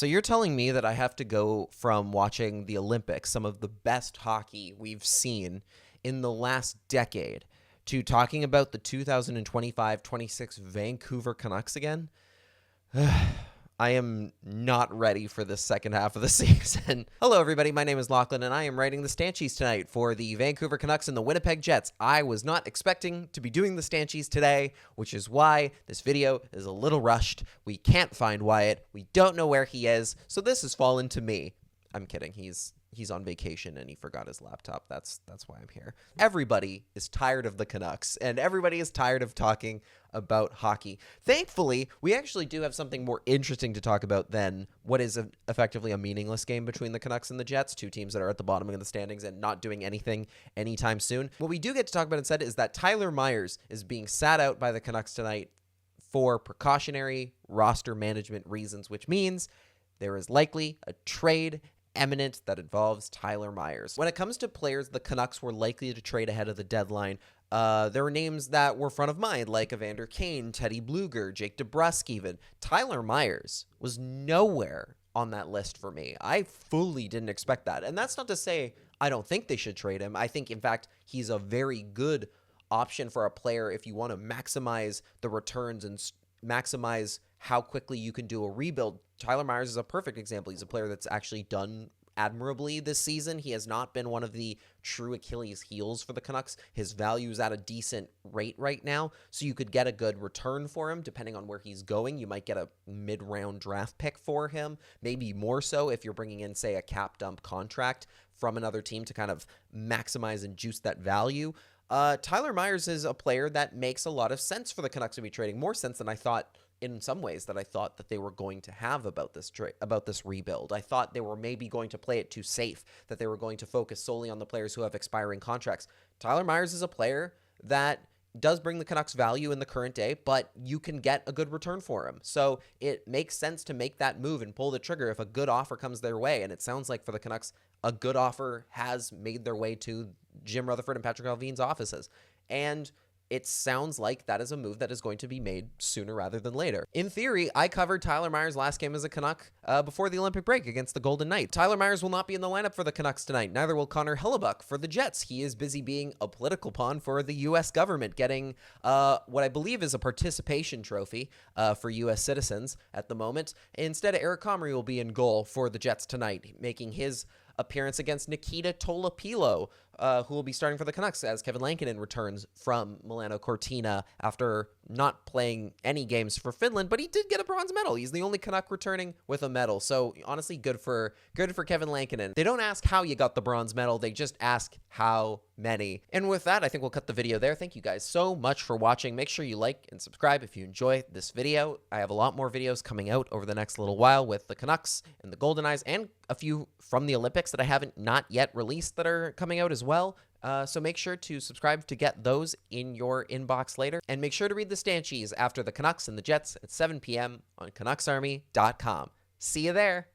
So you're telling me that I have to go from watching the Olympics, some of the best hockey we've seen in the last decade, to talking about the 2025-26 Vancouver Canucks again? I am not ready for this second half of the season. Hello, everybody. My name is Lachlan, and I am writing the Stanchies tonight for the Vancouver Canucks and the Winnipeg Jets. I was not expecting to be doing the Stanchies today, which is why this video is a little rushed. We can't find Wyatt. We don't know where he is, so this has fallen to me. I'm kidding. He's on vacation and he forgot his laptop. That's why I'm here. Everybody is tired of the Canucks and everybody is tired of talking about hockey. Thankfully, we actually do have something more interesting to talk about than what is effectively a meaningless game between the Canucks and the Jets, two teams that are at the bottom of the standings and not doing anything anytime soon. What we do get to talk about instead is that Tyler Myers is being sat out by the Canucks tonight for precautionary roster management reasons, which means there is likely a trade imminent that involves Tyler Myers. When it comes to players the Canucks were likely to trade ahead of the deadline, there were names that were front of mind, like Evander Kane, Teddy Blueger, Jake DeBrusk even. Tyler Myers was nowhere on that list for me. I fully didn't expect that. And that's not to say I don't think they should trade him. I think, in fact, he's a very good option for a player if you want to maximize the returns and maximize how quickly you can do a rebuild. Tyler Myers is a perfect example. He's a player that's actually done admirably this season. He has not been one of the true Achilles heels for the Canucks. His value is at a decent rate right now, so you could get a good return for him depending on where he's going. You might get a mid-round draft pick for him, maybe more so if you're bringing in, say, a cap dump contract from another team to kind of maximize and juice that value. Tyler Myers is a player that makes a lot of sense for the Canucks to be trading, more sense than I thought in some ways that I thought that they were going to have about this rebuild. I thought they were maybe going to play it too safe, that they were going to focus solely on the players who have expiring contracts. Tyler Myers is a player that does bring the Canucks value in the current day, but you can get a good return for him. So it makes sense to make that move and pull the trigger if a good offer comes their way. And it sounds like for the Canucks, a good offer has made their way to Jim Rutherford and Patrick Allvin's offices. And it sounds like that is a move that is going to be made sooner rather than later. In theory, I covered Tyler Myers' last game as a Canuck before the Olympic break against the Golden Knights. Tyler Myers will not be in the lineup for the Canucks tonight. Neither will Connor Hellebuyck for the Jets. He is busy being a political pawn for the U.S. government, getting what I believe is a participation trophy for U.S. citizens at the moment. Instead, Eric Comrie will be in goal for the Jets tonight, making his appearance against Nikita Tolopilo, who will be starting for the Canucks as Kevin Lankinen returns from Milano Cortina after not playing any games for Finland, but he did get a bronze medal. He's the only Canuck returning with a medal. So honestly, good for Kevin Lankinen. They don't ask how you got the bronze medal. They just ask how many. And with that, I think we'll cut the video there. Thank you guys so much for watching. Make sure you like and subscribe if you enjoy this video. I have a lot more videos coming out over the next little while with the Canucks and the Golden Eyes and a few from the Olympics that I haven't not yet released that are coming out as well. So make sure to subscribe to get those in your inbox later. And make sure to read the Stanchies after the Canucks and the Jets at 7 p.m. on CanucksArmy.com. See you there.